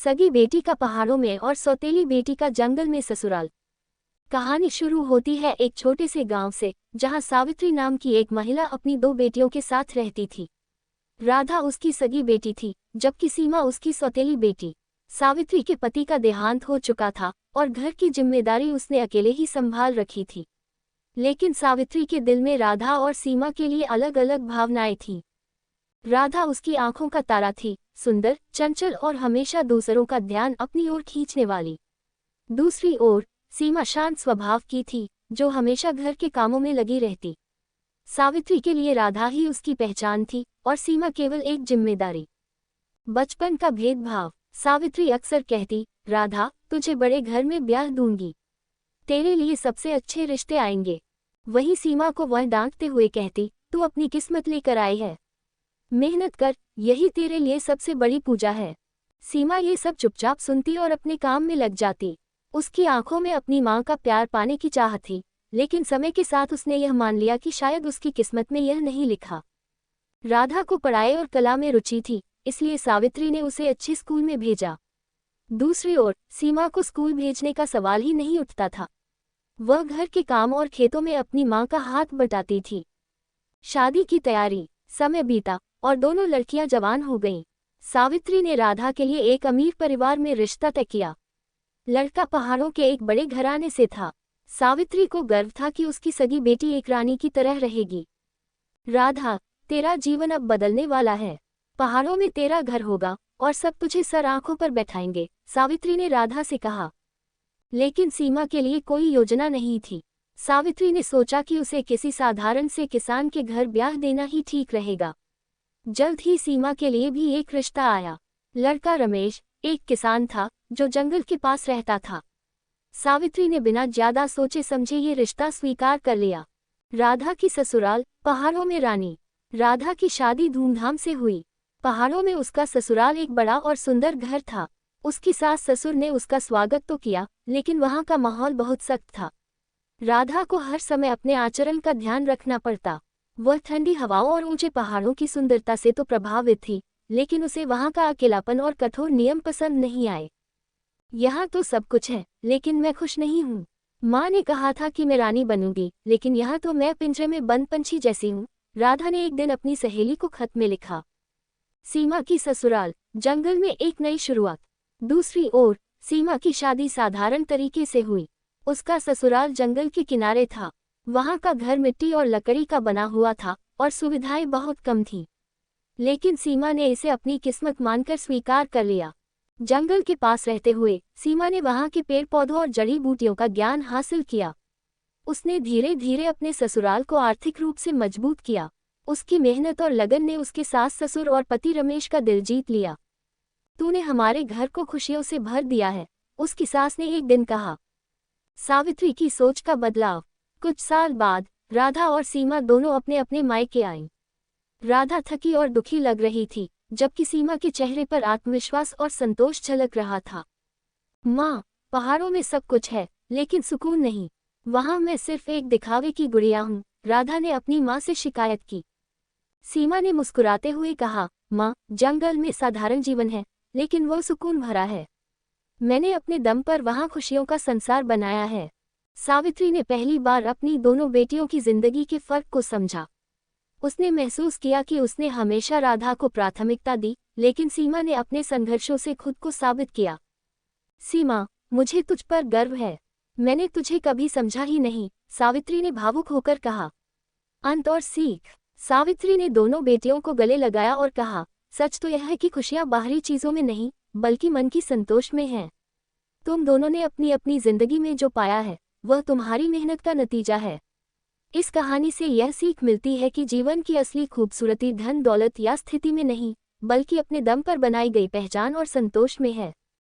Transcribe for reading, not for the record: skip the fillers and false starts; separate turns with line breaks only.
सगी बेटी का पहाड़ों में और सौतेली बेटी का जंगल में ससुराल। कहानी शुरू होती है एक छोटे से गांव से, जहां सावित्री नाम की एक महिला अपनी 2 बेटियों के साथ रहती थी। राधा उसकी सगी बेटी थी, जबकि सीमा उसकी सौतेली बेटी। सावित्री के पति का देहांत हो चुका था और घर की जिम्मेदारी उसने अकेले ही संभाल रखी थी। लेकिन सावित्री के दिल में राधा और सीमा के लिए अलग अलग भावनाएं थीं। राधा उसकी आंखों का तारा थी, सुंदर, चंचल और हमेशा दूसरों का ध्यान अपनी ओर खींचने वाली। दूसरी ओर सीमा शांत स्वभाव की थी, जो हमेशा घर के कामों में लगी रहती। सावित्री के लिए राधा ही उसकी पहचान थी और सीमा केवल एक जिम्मेदारी। बचपन का भेदभाव। सावित्री अक्सर कहती, राधा, तुझे बड़े घर में ब्याह दूंगी, तेरे लिए सबसे अच्छे रिश्ते आएंगे। वहीं सीमा को वह डांटते हुए कहती, तू अपनी किस्मत लेकर आई है, मेहनत कर, यही तेरे लिए सबसे बड़ी पूजा है। सीमा ये सब चुपचाप सुनती और अपने काम में लग जाती। उसकी आंखों में अपनी मां का प्यार पाने की चाहत थी, लेकिन समय के साथ उसने यह मान लिया कि शायद उसकी किस्मत में यह नहीं लिखा। राधा को पढ़ाई और कला में रुचि थी, इसलिए सावित्री ने उसे अच्छे स्कूल में भेजा। दूसरी ओर सीमा को स्कूल भेजने का सवाल ही नहीं उठता था। वह घर के काम और खेतों में अपनी मां का हाथ बटाती थी। शादी की तैयारी। समय बीता और दोनों लड़कियां जवान हो गईं। सावित्री ने राधा के लिए एक अमीर परिवार में रिश्ता तय किया। लड़का पहाड़ों के एक बड़े घराने से था। सावित्री को गर्व था कि उसकी सगी बेटी एक रानी की तरह रहेगी। राधा, तेरा जीवन अब बदलने वाला है। पहाड़ों में तेरा घर होगा और सब तुझे सर आंखों पर बैठाएंगे, सावित्री ने राधा से कहा। लेकिन सीमा के लिए कोई योजना नहीं थी। सावित्री ने सोचा कि उसे किसी साधारण से किसान के घर ब्याह देना ही ठीक रहेगा। जल्द ही सीमा के लिए भी एक रिश्ता आया। लड़का रमेश एक किसान था जो जंगल के पास रहता था। सावित्री ने बिना ज्यादा सोचे समझे ये रिश्ता स्वीकार कर लिया। राधा की ससुराल। पहाड़ों में रानी। राधा की शादी धूमधाम से हुई। पहाड़ों में उसका ससुराल एक बड़ा और सुंदर घर था। उसकी सास ससुर ने उसका स्वागत तो किया, लेकिन वहां का माहौल बहुत सख्त था। राधा को हर समय अपने आचरण का ध्यान रखना पड़ता। वह ठंडी हवाओं और ऊंचे पहाड़ों की सुंदरता से तो प्रभावित थी, लेकिन उसे वहां का अकेलापन और कठोर नियम पसंद नहीं आए। यहाँ तो सब कुछ है, लेकिन मैं खुश नहीं हूँ। माँ ने कहा था कि मैं रानी बनूंगी, लेकिन यहाँ तो मैं पिंजरे में बंद पंछी जैसी हूँ, राधा ने एक दिन अपनी सहेली को खत में लिखा। सीमा की ससुराल। जंगल में एक नई शुरुआत। दूसरी ओर सीमा की शादी साधारण तरीके से हुई। उसका ससुराल जंगल के किनारे था। वहां का घर मिट्टी और लकड़ी का बना हुआ था और सुविधाएं बहुत कम थीं। लेकिन सीमा ने इसे अपनी किस्मत मानकर स्वीकार कर लिया। जंगल के पास रहते हुए सीमा ने वहां के पेड़ पौधों और जड़ी बूटियों का ज्ञान हासिल किया। उसने धीरे धीरे अपने ससुराल को आर्थिक रूप से मजबूत किया। उसकी मेहनत और लगन ने उसके सास ससुर और पति रमेश का दिल जीत लिया। तूने हमारे घर को खुशियों से भर दिया है, उसकी सास ने एक दिन कहा। सावित्री की सोच का बदलाव। कुछ साल बाद राधा और सीमा दोनों अपने अपने मायके आईं। राधा थकी और दुखी लग रही थी, जबकि सीमा के चेहरे पर आत्मविश्वास और संतोष झलक रहा था। माँ, पहाड़ों में सब कुछ है, लेकिन सुकून नहीं। वहाँ मैं सिर्फ एक दिखावे की गुड़िया हूँ, राधा ने अपनी माँ से शिकायत की। सीमा ने मुस्कुराते हुए कहा, माँ, जंगल में साधारण जीवन है, लेकिन वो सुकून भरा है। मैंने अपने दम पर वहाँ खुशियों का संसार बनाया है। सावित्री ने पहली बार अपनी दोनों बेटियों की जिंदगी के फर्क को समझा। उसने महसूस किया कि उसने हमेशा राधा को प्राथमिकता दी, लेकिन सीमा ने अपने संघर्षों से खुद को साबित किया। सीमा, मुझे तुझ पर गर्व है। मैंने तुझे कभी समझा ही नहीं, सावित्री ने भावुक होकर कहा। अंत और सीख। सावित्री ने दोनों बेटियों को गले लगाया और कहा, सच तो यह है कि खुशियां बाहरी चीजों में नहीं, बल्कि मन की संतोष में हैं। तुम दोनों ने अपनी अपनी जिंदगी में जो पाया है, वह तुम्हारी मेहनत का नतीजा है। इस कहानी से यह सीख मिलती है कि जीवन की असली खूबसूरती धन दौलत या स्थिति में नहीं, बल्कि अपने दम पर बनाई गई पहचान और संतोष में है।